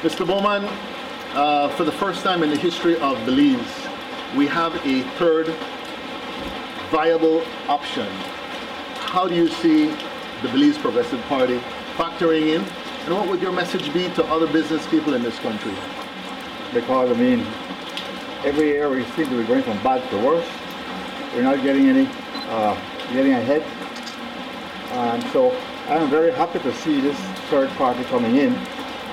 Mr. Bowman, for the first time in the history of Belize, we have a third viable option. How do you see the Belize Progressive Party factoring in? And what would your message be to other business people in this country? Because, I mean, every year we seem to be going from bad to worse. We're not getting getting ahead. And so I'm very happy to see this third party coming in.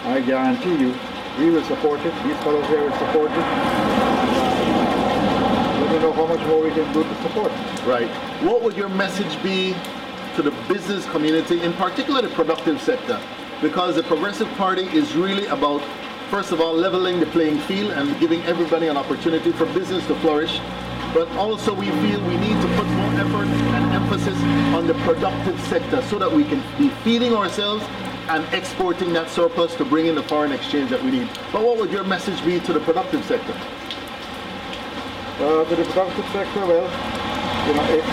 I guarantee you, we will support it. These fellows here will support it. We don't know how much more we can do to support. Right. What would your message be to the business community, in particular the productive sector? Because the Progressive Party is really about, first of all, leveling the playing field and giving everybody an opportunity for business to flourish. But also we feel we need to put more effort and emphasis on the productive sector so that we can be feeding ourselves and exporting that surplus to bring in the foreign exchange that we need. But what would your message be to the productive sector? To the productive sector, well, you know, if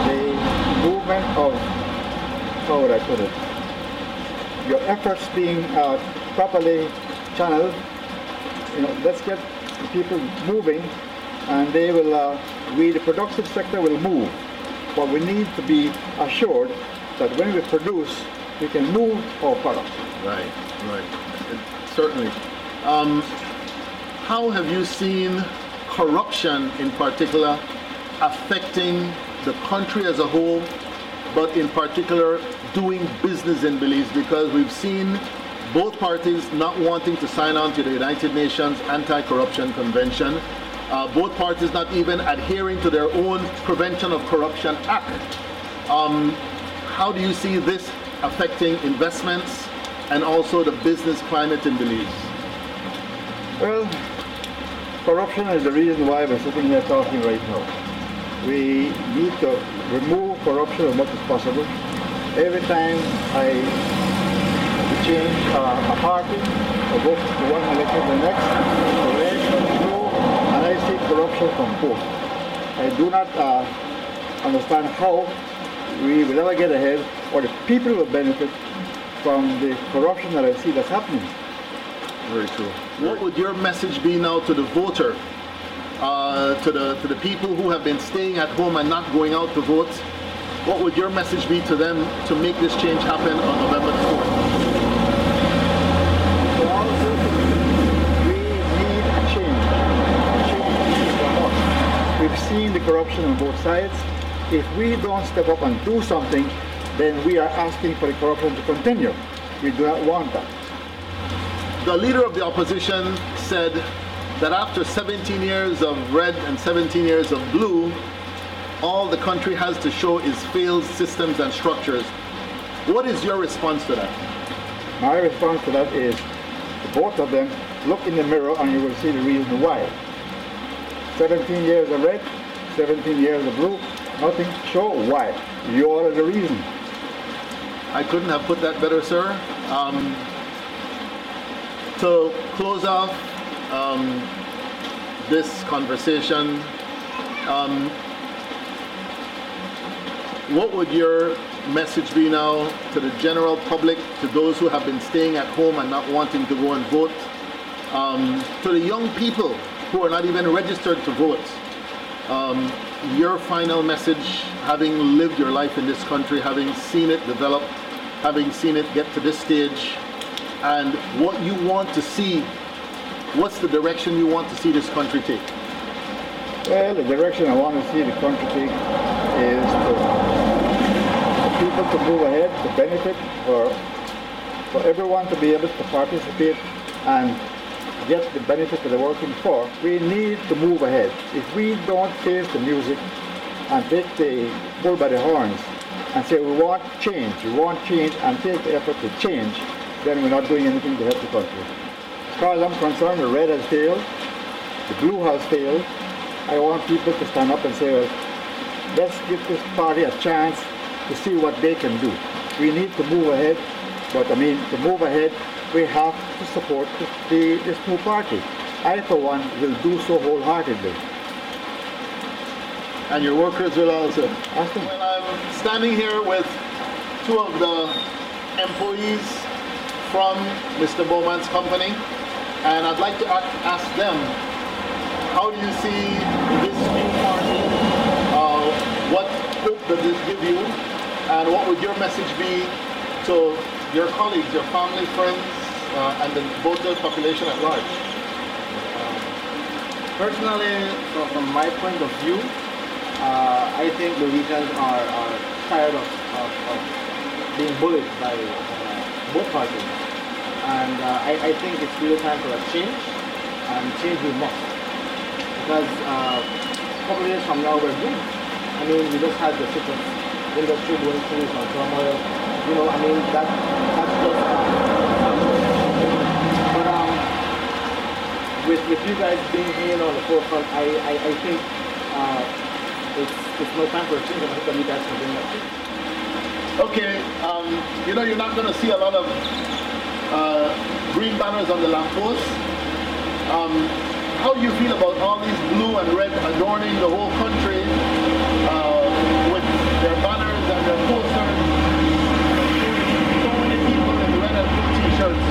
the movement of, how would I put it, your efforts being properly channeled, you know, let's get people moving, and they will, the productive sector will move. But we need to be assured that when we produce, we can move our product. Right, right. Certainly. How have you seen corruption in particular affecting the country as a whole, but in particular doing business in Belize? Because we've seen both parties not wanting to sign on to the United Nations Anti-Corruption Convention. Both parties not even adhering to their own Prevention of Corruption Act. How do you see this affecting investments and also the business climate in Belize? Well, corruption is the reason why we're sitting here talking right now. We need to remove corruption as much as possible. Every time I change a party, I go to one election to the next, and I see corruption from both. I do not understand how we will ever get ahead, or the people will benefit from the corruption that I see that's happening. Very true. What would your message be now to the voter, to the people who have been staying at home and not going out to vote? What would your message be to them to make this change happen on November 4th? We've seen the corruption on both sides. If we don't step up and do something, then we are asking for the corruption to continue. We do not want that. The leader of the opposition said that after 17 years of red and 17 years of blue, all the country has to show is failed systems and structures. What is your response to that? My response to that is, both of them, look in the mirror and you will see the reason why. 17 years of red, 17 years of blue, nothing. Show why. You are the reason. I couldn't have put that better, sir. To close off this conversation, what would your message be now to the general public, to those who have been staying at home and not wanting to go and vote, to the young people who are not even registered to vote? Your final message, having lived your life in this country, having seen it develop, having seen it get to this stage, and what you want to see, what's the direction you want to see this country take? Well, the direction I want to see the country take is for people to move ahead, to benefit, for everyone to be able to participate and get the benefit that they're working for. We need to move ahead. If we don't face the music and take the bull by the horns and say we want change and take the effort to change, then we're not doing anything to help the country. As far as I'm concerned, the red has failed, the blue has failed. I want people to stand up and say, well, let's give this party a chance to see what they can do. We need to move ahead, but I mean, to move ahead, we have to support this new party. I, for one, will do so wholeheartedly. And your workers will also. Awesome. Well, I'm standing here with two of the employees from Mr. Bowman's company, and I'd like to ask them, how do you see this new party? What hope does this give you? And what would your message be to your colleagues, your family, friends, and the voter population at large? Personally, from my point of view, I think Louisians are tired of being bullied by both parties. And I think it's really time for a change, and change we must. Because a couple of years from now we're doomed. I mean, we just had the citrus industry going through some turmoil. You know, I mean, that's just but with you guys being here on the forefront, I think it's no time for a change, and I hope that you guys can bring that change. Okay, you know, you're not going to see a lot of green banners on the lampposts. How do you feel about all these blue and red adorning the whole country with their banners and their posters? So many people in red and blue t-shirts.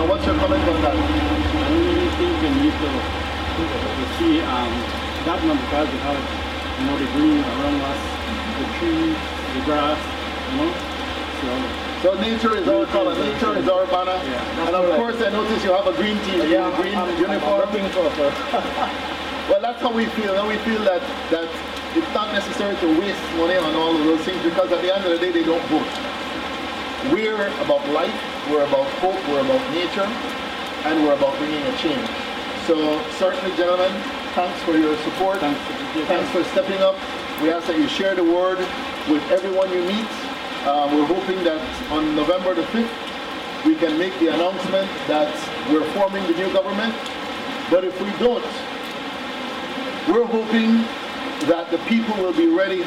What's your comment on that? I really think we need to see that one, because we have, you know, the green around us, the trees, the grass, you know. So nature is our color, nature is our banner. Yeah, and of course I notice you have a green team, Yeah, green uniform. Well, that's how we feel. And we feel that it's not necessary to waste money on all of those things, because at the end of the day they don't vote. We're about life, we're about hope, we're about nature, and we're about bringing a change. So certainly, gentlemen, thanks for your support. Thanks for stepping up. We ask that you share the word with everyone you meet. We're hoping that on November the 5th, we can make the announcement that we're forming the new government. But if we don't, we're hoping that the people will be ready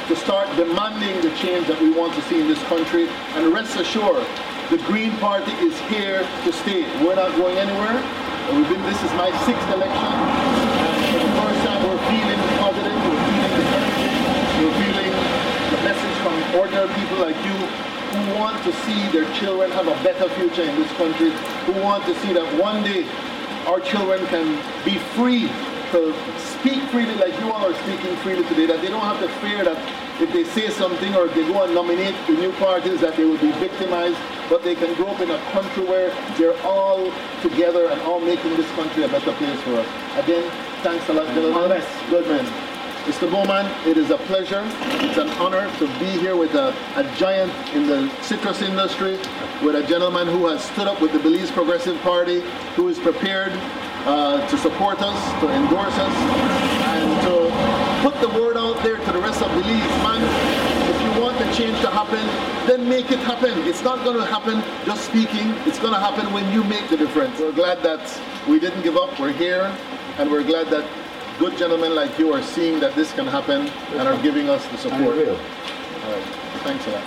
to start demanding the change that we want to see in this country. And rest assured, the Green Party is here to stay. We're not going anywhere. This is my 6th election. And for the first time, we're feeling positive, we're feeling the energy, we're feeling the message from ordinary people like you who want to see their children have a better future in this country, who want to see that one day our children can be free to speak freely like you all are speaking freely today, that they don't have to fear that if they say something or if they go and nominate the new parties that they will be victimized, but they can grow up in a country where they're all together and all making this country a better place for us. Again, thanks a lot, gentlemen. Good man. Mr. Bowman, it is a pleasure, it's an honor to be here with a giant in the citrus industry, with a gentleman who has stood up with the Belize Progressive Party, who is prepared to support us, to endorse us, and to put the word out there to the rest of Belize. Man, if you want the change to happen, then make it happen. It's not going to happen just speaking, it's going to happen when you make the difference. We're glad that we didn't give up, we're here, and we're glad that good gentlemen like you are seeing that this can happen and are giving us the support. All right. Thanks a lot.